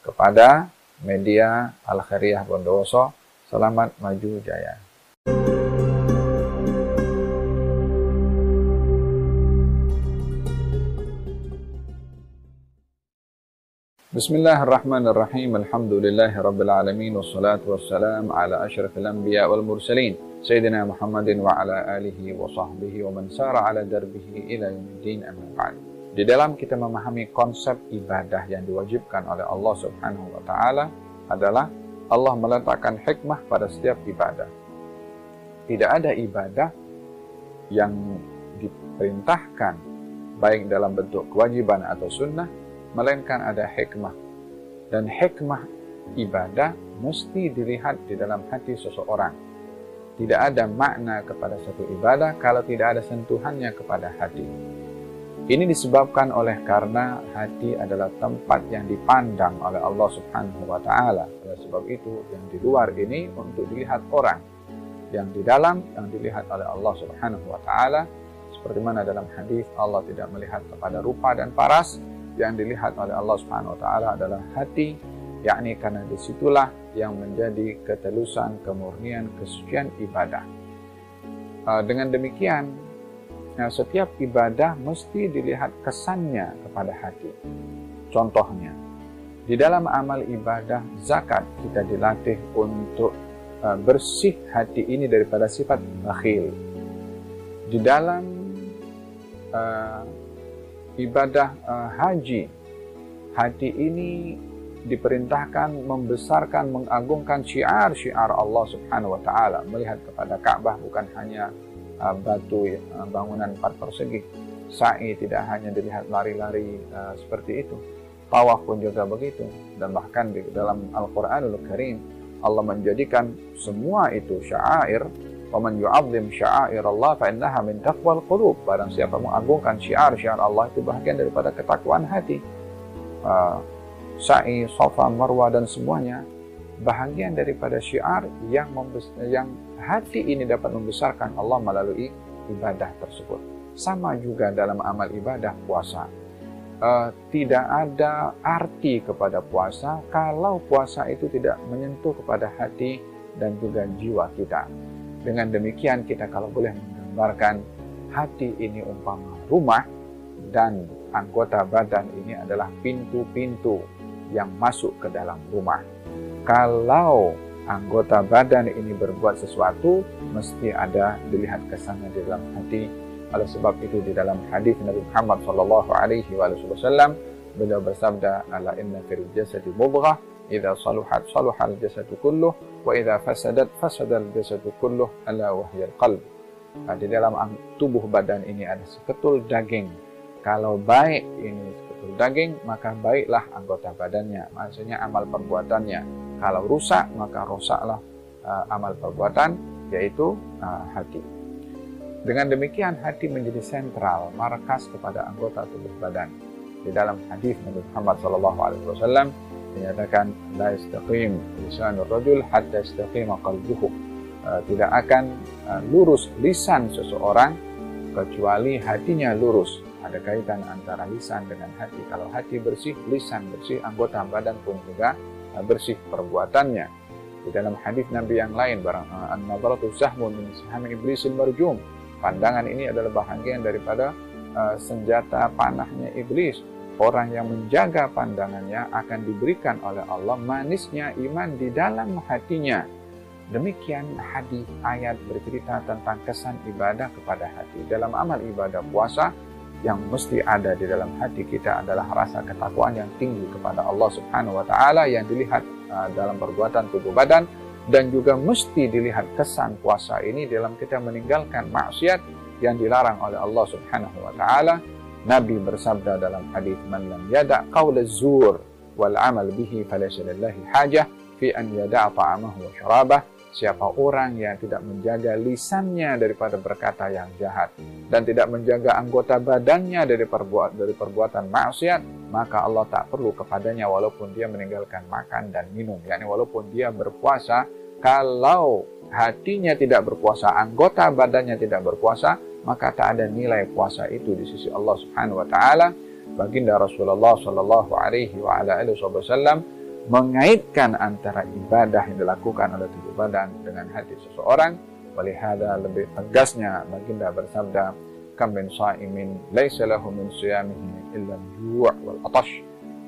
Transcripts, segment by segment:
kepada media Al-Khairiyah Bondowoso. Selamat maju jaya. Bismillahirrahmanirrahim. Alhamdulillahirabbil alamin wassalatu wassalam ala asyrafil anbiya wal mursalin sayyidina Muhammadin wa ala alihi wa sahbihi wa man sara ala darbihi ila yaumiddin, amma ba'd. Di dalam kita memahami konsep ibadah yang diwajibkan oleh Allah Subhanahu wa taala adalah Allah meletakkan hikmah pada setiap ibadah. Tidak ada ibadah yang diperintahkan baik dalam bentuk kewajiban atau sunnah, melainkan ada hikmah. Dan hikmah ibadah mesti dilihat di dalam hati seseorang. Tidak ada makna kepada satu ibadah kalau tidak ada sentuhannya kepada hati. Ini disebabkan oleh karena hati adalah tempat yang dipandang oleh Allah Subhanahu wa taala. Oleh sebab itu, yang di luar ini untuk dilihat orang, yang di dalam yang dilihat oleh Allah Subhanahu wa taala. Seperti mana dalam hadis, Allah tidak melihat kepada rupa dan paras, yang dilihat oleh Allah Subhanahu wa taala adalah hati, yakni karena disitulah yang menjadi ketelusan, kemurnian, kesucian ibadah. Dengan demikian, setiap ibadah mesti dilihat kesannya kepada hati. Contohnya, di dalam amal ibadah zakat kita dilatih untuk bersih hati ini daripada sifat bakhil. Di dalam ibadah haji, hati ini diperintahkan membesarkan, mengagungkan syiar-syiar Allah Subhanahu wa taala, melihat kepada Ka'bah bukan hanya batu bangunan 4 persegi. Sa'i tidak hanya dilihat lari-lari seperti itu. Tawaf pun juga begitu. Dan bahkan di dalam Al-Qur'anul Karim Allah menjadikan semua itu sya'air. Wa man yu'azzim sya'airallah fa innaha min taqwal qulub. Barang siapa mengagungkan syiar-syiar Allah, itu bahagian daripada ketakwaan hati. Sa'i, Safa, Marwah dan semuanya bahagian daripada syiar yang hati ini dapat membesarkan Allah melalui ibadah tersebut. Sama juga dalam amal ibadah puasa. Tidak ada arti kepada puasa kalau puasa itu tidak menyentuh kepada hati dan juga jiwa kita. Dengan demikian kita kalau boleh menggambarkan hati ini umpama rumah dan anggota badan ini adalah pintu-pintu yang masuk ke dalam rumah. Kalau anggota badan ini berbuat sesuatu, mesti ada dilihat kesannya di dalam hati. Oleh sebab itu di dalam hadis Nabi Muhammad SAW, beliau bersabda, ala inna fil jasadi mudghah, idza saluhat saluhal jasadu kulluh, wa idza fasadat fasadal jasadu kulluh, ala wahyal qalb. Di dalam tubuh badan ini ada seketul daging. Kalau baik ini seketul daging, maka baiklah anggota badannya, maksudnya amal perbuatannya. Kalau rusak, maka rusaklah amal perbuatan, yaitu hati. Dengan demikian hati menjadi sentral, markas kepada anggota tubuh badan. Di dalam hadis Nabi Muhammad SAW dinyatakan, la yastaqim lisanur rajul hatta yastaqima qalbuhu. Tidak akan lurus lisan seseorang kecuali hatinya lurus. Ada kaitan antara lisan dengan hati. Kalau hati bersih, lisan bersih, anggota badan pun juga bersih perbuatannya. Di dalam hadis Nabi yang lain, an-nadratu sahmun min sihami iblisil marjum. Pandangan ini adalah bahagian daripada senjata panahnya iblis. Orang yang menjaga pandangannya akan diberikan oleh Allah manisnya iman di dalam hatinya. Demikian hadis ayat bercerita tentang kesan ibadah kepada hati. Dalam amal ibadah puasa, yang mesti ada di dalam hati kita adalah rasa ketakwaan yang tinggi kepada Allah Subhanahu wa taala yang dilihat dalam perbuatan tubuh badan, dan juga mesti dilihat kesan puasa ini dalam kita meninggalkan maksiat yang dilarang oleh Allah Subhanahu wa taala. Nabi bersabda dalam hadis, man lam yada' qaula zur wal amal bihi falaysa lillahi hajah fi an yada'a ta'amahu wa syarabah. Siapa orang yang tidak menjaga lisannya daripada berkata yang jahat dan tidak menjaga anggota badannya dari perbuatan maksiat, maka Allah tak perlu kepadanya walaupun dia meninggalkan makan dan minum. yakni walaupun dia berpuasa, kalau hatinya tidak berpuasa, anggota badannya tidak berpuasa, maka tak ada nilai puasa itu di sisi Allah Subhanahu wa taala. Baginda Rasulullah sallallahu alaihi wa ala alihi wasallam mengaitkan antara ibadah yang dilakukan oleh tubuh badan dengan hati seseorang. Walihada lebih tegasnya baginda bersabda, kam min sha'imin laisa lahu min siyamihi illa al-ju' wal 'atash.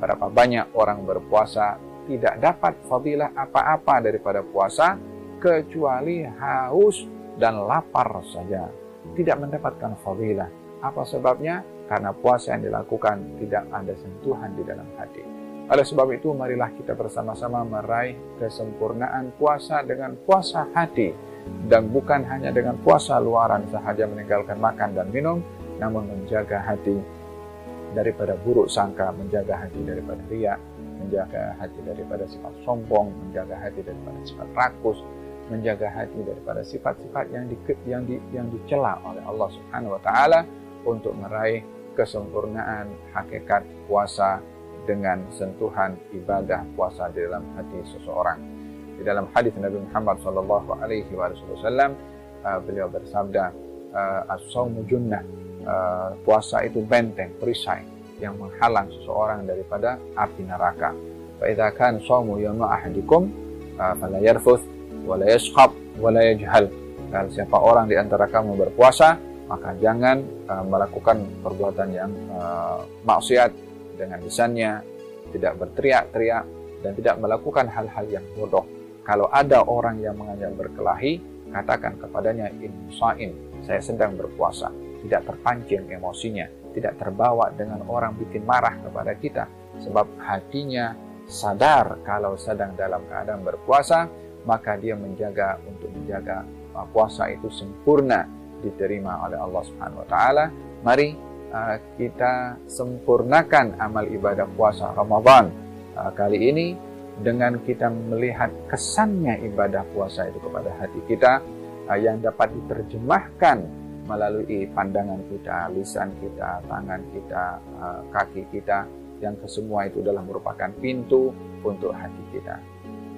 Berapa banyak orang berpuasa tidak dapat fadilah apa-apa daripada puasa kecuali haus dan lapar saja, tidak mendapatkan fadilah. Apa sebabnya? Karena puasa yang dilakukan tidak ada sentuhan di dalam hati. Oleh sebab itu, marilah kita bersama-sama meraih kesempurnaan puasa dengan puasa hati, dan bukan hanya dengan puasa luaran sahaja meninggalkan makan dan minum, namun menjaga hati daripada buruk sangka, menjaga hati daripada riya, menjaga hati daripada sifat sombong, menjaga hati daripada sifat rakus, menjaga hati daripada sifat-sifat yang dicela oleh Allah Subhanahu wa taala, untuk meraih kesempurnaan hakikat puasa dengan sentuhan ibadah puasa di dalam hati seseorang. Di dalam hadis Nabi Muhammad sallallahu alaihi wasallam, beliau bersabda, as-shaumu junnah, puasa itu benteng, perisai yang menghalang seseorang daripada api neraka. Fa idza kana shaumu yawma ahadikum fala yarfuth wa la yashkhab wa la yajhal. Dan siapa orang di antara kamu berpuasa, maka jangan melakukan perbuatan yang maksiat dengan lisannya, tidak berteriak-teriak, dan tidak melakukan hal-hal yang bodoh. Kalau ada orang yang mengajak berkelahi, katakan kepadanya, inni sha'im, saya sedang berpuasa. Tidak terpancing emosinya, tidak terbawa dengan orang bikin marah kepada kita, sebab hatinya sadar kalau sedang dalam keadaan berpuasa, maka dia menjaga puasa itu sempurna, diterima oleh Allah Subhanahu wa taala. Mari kita sempurnakan amal ibadah puasa Ramadan kali ini dengan kita melihat kesannya ibadah puasa itu kepada hati kita, yang dapat diterjemahkan melalui pandangan kita, lisan kita, tangan kita, kaki kita, yang kesemua itu adalah merupakan pintu untuk hati kita.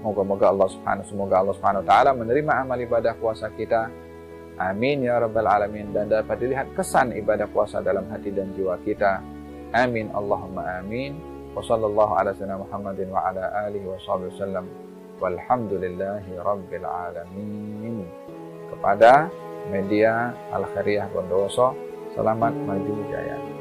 Moga-moga Allah Subhanahu wa taala menerima amal ibadah puasa kita. Amin ya rabbal alamin. Dan dapat dilihat kesan ibadah puasa dalam hati dan jiwa kita. Amin Allahumma amin. Wa sallallahu ala sayyidina Muhammadin wa ala alihi wa sahbihi wasallam. Walhamdulillahi rabbil alamin. Kepada media Al Khairiyah Bondowoso, selamat maju jaya.